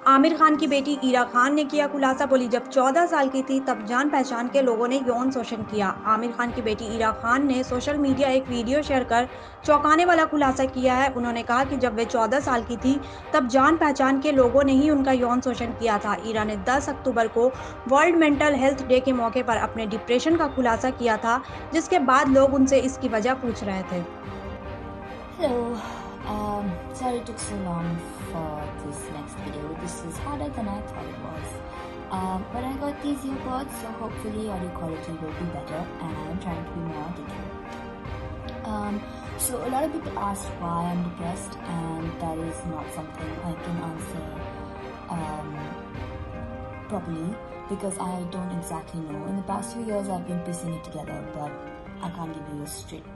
आमिर खान की बेटी ईरा खान ने किया खुलासा। बोली, जब 14 साल की थी तब जान पहचान के लोगों ने यौन शोषण किया। आमिर खान की बेटी ईरा खान ने सोशल मीडिया एक वीडियो शेयर कर चौंकाने वाला खुलासा किया है। उन्होंने कहा कि जब वे 14 साल की थी तब जान पहचान के लोगों ने ही उनका यौन शोषण किया था। ईरा ने 10 अक्टूबर को वर्ल्ड मेंटल हेल्थ डे के मौके पर अपने डिप्रेशन का खुलासा किया था, जिसके बाद लोग उनसे इसकी वजह पूछ रहे थे। Hello, sorry it took so long for this next video. This is harder than I thought it was. But I got these earbuds, so hopefully audio quality will be better, and I am trying to be more articulate. So a lot of people ask why I'm depressed, and that is not something I can answer properly because I don't exactly know. In the past few years, I've been piecing it together, but I can't give you a straight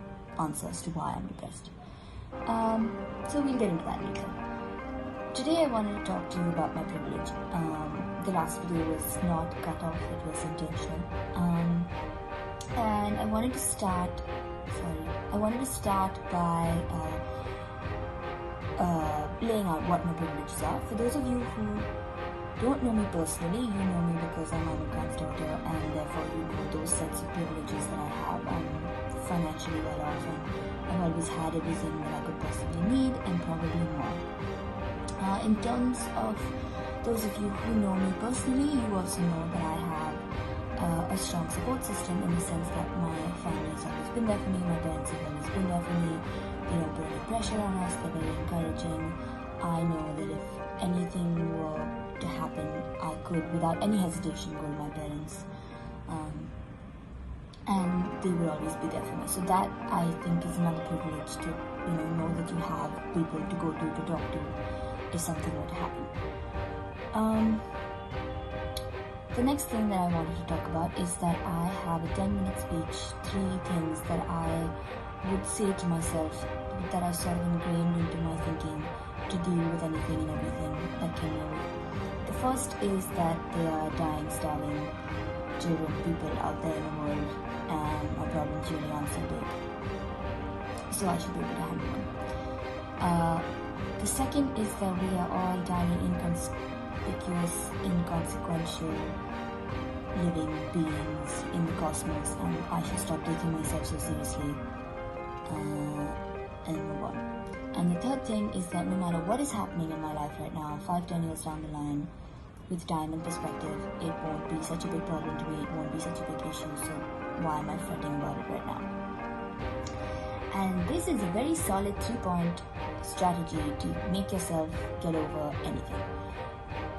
answer as to why I'm depressed. So we'll get into that later. Today I wanted to talk to you about my privilege. The last video was not cut off, it was intentional. And I wanted to start by laying out what my privileges are. For those of you who don't know me personally, you know me because I'm Amir Khan's daughter, and therefore you know those sets of privileges that I have. I'm financially well off, and I've always had everything that I could possibly need and probably more. In terms of those of you who know me personally, you also know that I have a strong support system in the sense that my family has always been there for me, my parents have always been there for me. They don't put any pressure on us, they're very encouraging. I know that if anything were to happen, I could without any hesitation go to my parents. And they will always be there for me. So that, I think, is another privilege to know that you have people to go to talk to if something were to happen. The next thing that I wanted to talk about is that I have a 10-minute speech, 3 things that I would say to myself that are sort of ingrained into my thinking to deal with anything and everything that came my way. The first is that there are dying, starving children, people out there in the world, and our problems really aren't so big. So I should be able to handle them. The second is that we are all tiny, inconspicuous, inconsequential living beings in the cosmos, and I should stop taking myself so seriously and move on. And the third thing is that no matter what is happening in my life right now, 5-10 years down the line, with time and perspective, it won't be such a big problem to me, it won't be such a big issue, so why am I fretting about it right now? And this is a very solid 3-point strategy to make yourself get over anything.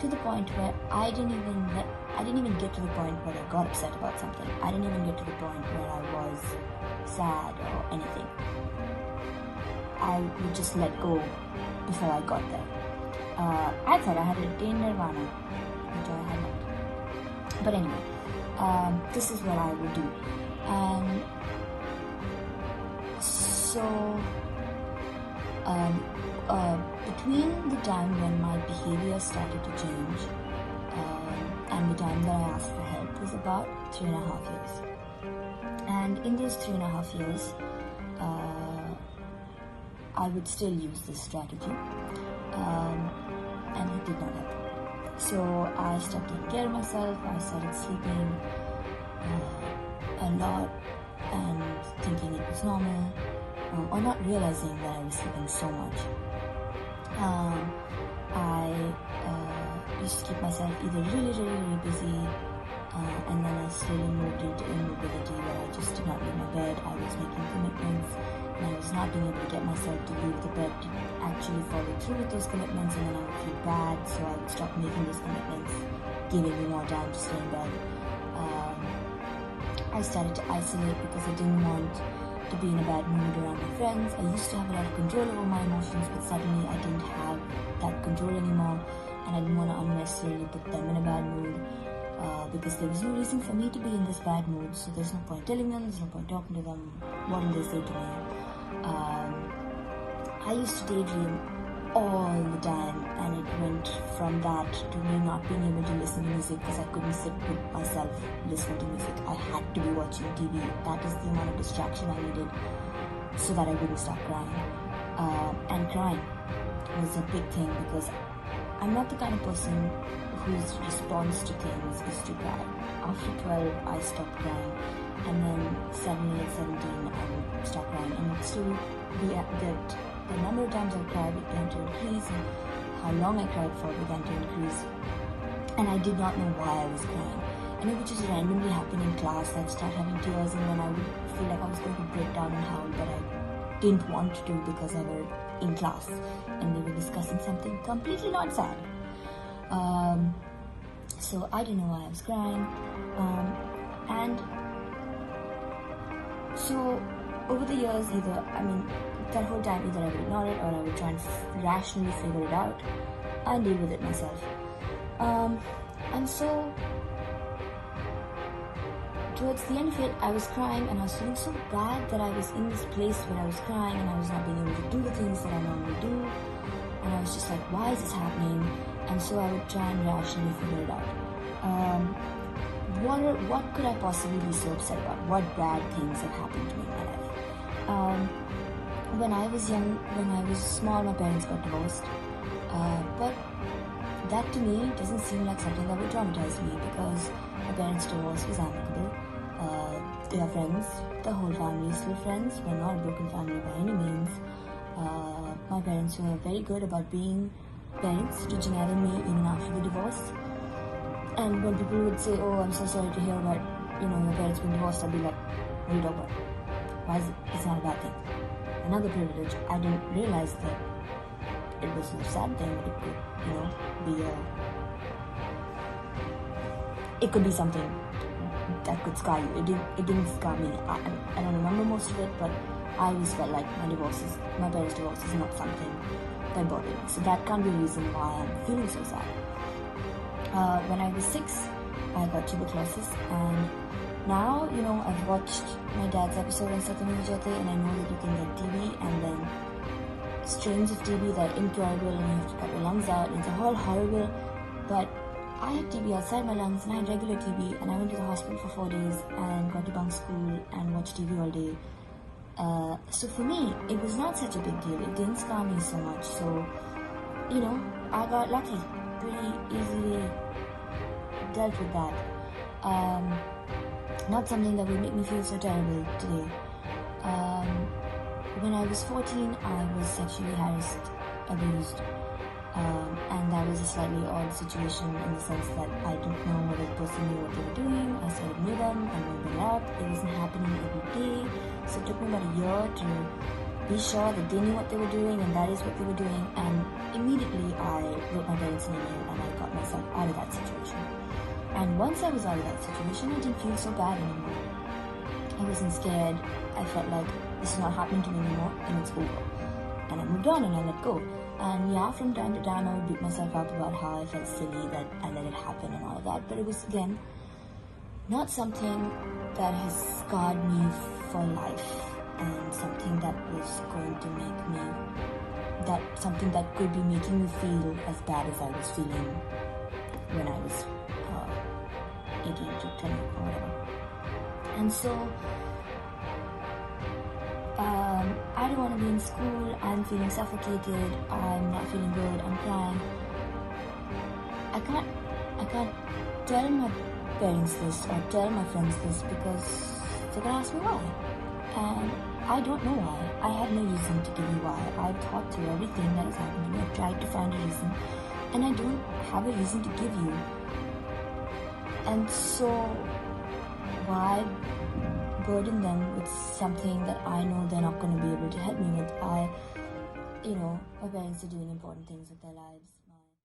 To the point where I didn't even get to the point where I got upset about something. I didn't even get to the point where I was sad or anything. I would just let go before I got there. I thought I had attained nirvana, which I had not. But anyway, this is what I would do. And so, between the time when my behavior started to change and the time that I asked for help was about 3.5 years. And in those 3.5 years, I would still use this strategy, and it did not help. So I stopped taking care of myself, I started sleeping a lot and thinking it was normal, or not realizing that I was sleeping so much. I used to keep myself either really busy, and then I slowly moved into immobility where I just did not leave my bed. I was making commitments, and I was not being able to get myself to leave the bed to actually follow through with those commitments, and then I would feel bad, so I would stop making those commitments, giving me more time to stay in bed. I started to isolate because I didn't want to be in a bad mood around my friends. I used to have a lot of control over my emotions, but suddenly I didn't have that control anymore, and I didn't want to unnecessarily put them in a bad mood because there was no reason for me to be in this bad mood, so there's no point telling them, there's no point talking to them. What will they say to me? I used to daydream all the time, and it went from that to me not being able to listen to music because I couldn't sit with myself listening to music. I had to be watching TV. That is the amount of distraction I needed so that I wouldn't start crying. And crying was a big thing because I'm not the kind of person whose response to things is to cry. After 12, I stopped crying, and then suddenly at 17, I would start crying, and still the number of times I cried began to increase, and how long I cried for began to increase, and I did not know why I was crying. And it would just randomly happen in class. I'd start having tears, and then I would feel like I was going to break down and howl, but I didn't want to because I were in class and we were discussing something completely not sad. So I didn't know why I was crying. And so over the years, that whole time either I would ignore it or I would try and rationally figure it out and deal with it myself. And so towards the end of it, I was crying and I was feeling so bad that I was in this place where I was crying and I was not being able to do the things that I normally do. And I was just like, why is this happening? And so I would try and rationally figure it out. What could I possibly be so upset about? What bad things have happened to me in my life? When I was young, when I was small, my parents got divorced. But that to me doesn't seem like something that would traumatize me because my parents' divorce was amicable. They are friends. The whole family is still friends. We're not a broken family by any means. My parents were very good about being parents to Janelle and me even after the divorce. And when people would say, oh, I'm so sorry to hear about, your parents being divorced, I'd be like, what are you talking about? Why is it? It's not a bad thing. Another privilege, I didn't realize that it was a sad thing, but it could, it could be something that could scar you. It didn't scar me. I don't remember most of it, but I always felt like my parents' divorce is not something that bothered me. So that can't be a reason why I'm feeling so sad. When I was 6, I got tuberculosis, and now, I've watched my dad's episode on Satyameva Jayate, and I know that you can get TB, and then strains of TB that are incurable, and you have to cut your lungs out, and it's all horrible. But I had TB outside my lungs, and I had regular TB, and I went to the hospital for 4 days, and got to bunk school, and watched TV all day. So for me, it was not such a big deal. It didn't scar me so much. So, I got lucky. Pretty easily dealt with that. Not something that would make me feel so terrible today. When I was 14, I was sexually harassed, abused, and that was a slightly odd situation in the sense that I didn't know whether the person knew what they were doing. I sort of knew them and would bring up. It wasn't happening every day, so it took me about a year to be sure that they knew what they were doing and that is what they were doing. And immediately I wrote my parents an email and I got myself out of that situation. And once I was out of that situation, I didn't feel so bad anymore. I wasn't scared. I felt like this is not happening to me anymore and it's over. And I moved on and I let go. And yeah, from time to time I would beat myself up about how I felt silly that I let it happen and all of that. But it was, again, not something that has scarred me for life and something that was going to make me, something that could be making me feel as bad as I was feeling when I was 18 to 20 or whatever. And so, I don't want to be in school, I'm feeling suffocated, I'm not feeling good, I'm crying. I can't tell my parents this or tell my friends this because they're going to ask me why. And I don't know why. I have no reason to give you why. I've thought through everything that has happened to me. I've tried to find a reason. And I don't have a reason to give you. And so, why burden them with something that I know they're not going to be able to help me with? My parents are doing important things with their lives.